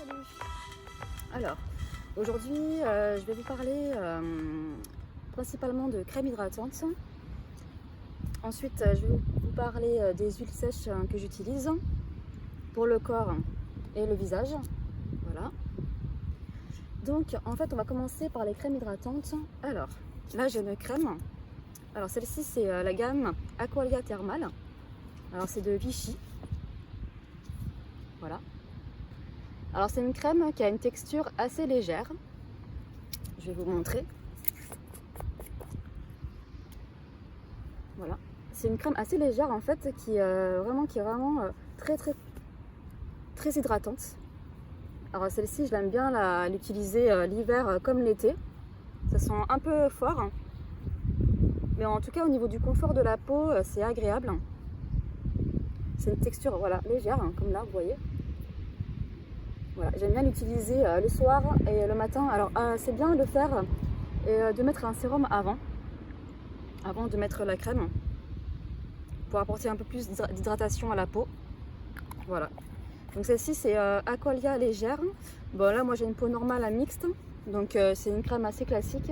Salut. Alors, aujourd'hui, je vais vous parler principalement de crème hydratante. Ensuite, je vais vous parler des huiles sèches que j'utilise pour le corps et le visage. Voilà. Donc, en fait, on va commencer par les crèmes hydratantes. Alors, là, j'ai une crème. Alors, celle-ci, c'est la gamme Aqualia Thermal. Alors, c'est de Vichy. Voilà. Alors, c'est une crème qui a une texture assez légère. Je vais vous montrer. Voilà. C'est une crème assez légère en fait qui est vraiment très hydratante. Alors celle-ci, je l'aime bien l'utiliser l'hiver comme l'été. Ça sent un peu fort, hein. Mais en tout cas au niveau du confort de la peau, c'est agréable. C'est une texture voilà, légère, hein, comme là vous voyez. Voilà, j'aime bien l'utiliser le soir et le matin. Alors c'est bien de faire et de mettre un sérum avant de mettre la crème, pour apporter un peu plus d'hydratation à la peau. Voilà. Donc celle-ci c'est Aqualia légère. Bon là moi j'ai une peau normale à mixte, donc c'est une crème assez classique.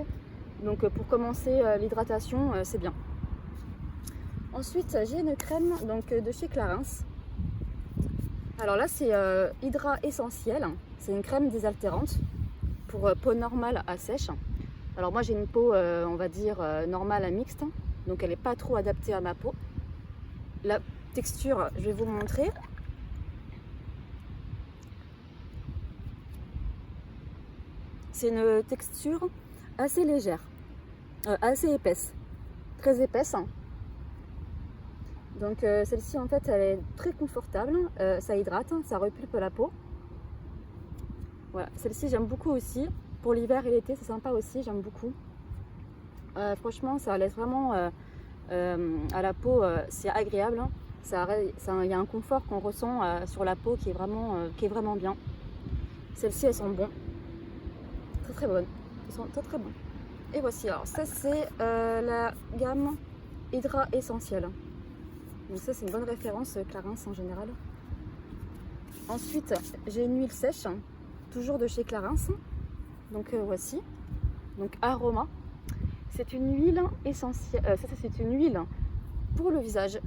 Donc pour commencer l'hydratation c'est bien. Ensuite j'ai une crème donc, de chez Clarins. Alors là c'est Hydra Essentiel. C'est une crème désaltérante pour peau normale à sèche. Alors moi j'ai une peau on va dire normale à mixte, donc elle n'est pas trop adaptée à ma peau. La texture, je vais vous montrer. C'est une texture assez légère, assez épaisse, très épaisse. Donc celle-ci en fait elle est très confortable, ça hydrate, ça repulpe la peau. Voilà, celle-ci j'aime beaucoup aussi. Pour l'hiver et l'été c'est sympa aussi, j'aime beaucoup. Franchement ça laisse vraiment à la peau, c'est agréable. Il y a un confort qu'on ressent sur la peau qui est vraiment bien. Celles-ci elles sont bonnes, très bonnes, elles sont très bonnes. Et voici, alors ça c'est la gamme Hydra Essentiel. Donc ça c'est une bonne référence Clarins en général. Ensuite j'ai une huile sèche, toujours de chez Clarins. Donc voici, donc Aroma. C'est une huile essentielle, c'est une huile pour le visage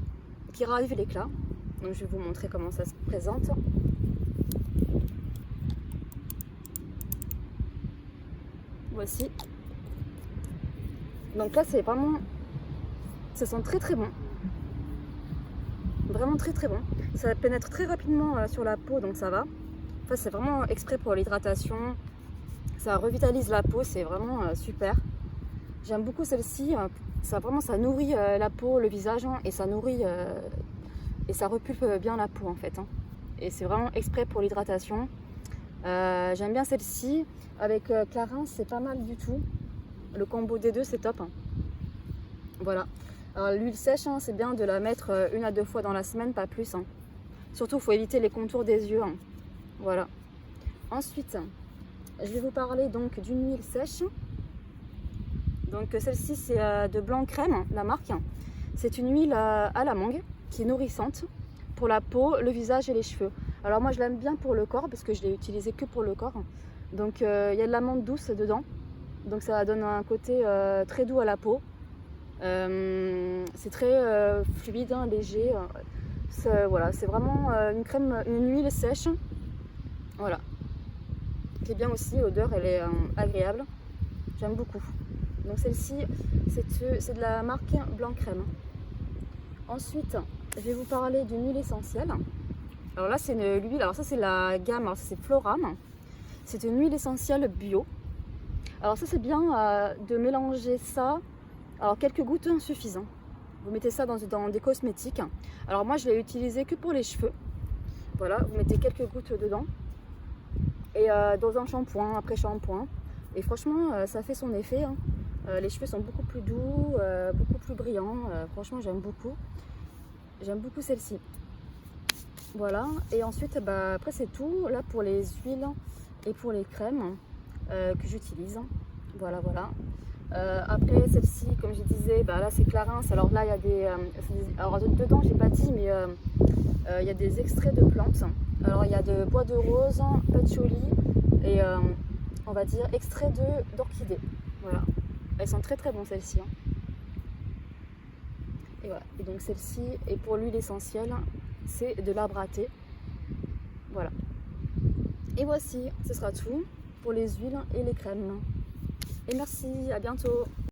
qui ravive l'éclat. Donc je vais vous montrer comment ça se présente. Voici. Donc là c'est vraiment, ça sent très bon. Vraiment très bon. Ça pénètre très rapidement sur la peau, donc ça va. Enfin, c'est vraiment exprès pour l'hydratation. Ça revitalise la peau, c'est vraiment super. J'aime beaucoup celle-ci. Ça nourrit la peau, le visage, hein, et ça nourrit et ça repulpe bien la peau en fait. Hein. Et c'est vraiment exprès pour l'hydratation. J'aime bien celle-ci. Avec Clarins, c'est pas mal du tout. Le combo des deux, c'est top. Hein. Voilà. Alors l'huile sèche, hein, c'est bien de la mettre 1 à 2 fois dans la semaine, pas plus. Hein. Surtout, il faut éviter les contours des yeux. Hein. Voilà. Ensuite, je vais vous parler donc d'une huile sèche. Donc celle-ci, c'est de Blanc Crème, la marque. C'est une huile à la mangue qui est nourrissante pour la peau, le visage et les cheveux. Alors moi, je l'aime bien pour le corps parce que je l'ai utilisé que pour le corps. Donc il y a de l'amande douce dedans. Donc ça donne un côté très doux à la peau. C'est très fluide, hein, léger. Voilà, c'est vraiment une crème, une huile sèche. Voilà. Qui est bien aussi, l'odeur elle est agréable. J'aime beaucoup. Donc celle-ci, c'est de la marque Blanc Crème. Ensuite, je vais vous parler d'une huile essentielle. Alors là, c'est une huile. Alors ça, c'est la gamme. Alors c'est Floram. C'est une huile essentielle bio. Alors ça, c'est bien de mélanger ça. Alors quelques gouttes suffisent. Hein. Vous mettez ça dans des cosmétiques. Alors moi, je l'ai utilisé que pour les cheveux. Voilà, vous mettez quelques gouttes dedans. Et dans un shampoing, après shampoing. Et franchement, ça fait son effet. Hein. Les cheveux sont beaucoup plus doux, beaucoup plus brillants. Franchement, j'aime beaucoup. J'aime beaucoup celle-ci. Voilà. Et ensuite, bah, après, c'est tout. Là, pour les huiles et pour les crèmes que j'utilise. Voilà. Après celle-ci, comme je disais, bah, là c'est Clarins. Alors là il y a alors dedans j'ai pas dit, mais il y a des extraits de plantes. Alors il y a de bois de rose, patchouli et on va dire extrait d'orchidées. Voilà, elles sont très très bonnes celles-ci. Et voilà, et donc celle-ci, et pour l'huile essentielle, c'est de l'arbre à thé. Voilà. Et voici, ce sera tout pour les huiles et les crèmes. Et merci, à bientôt.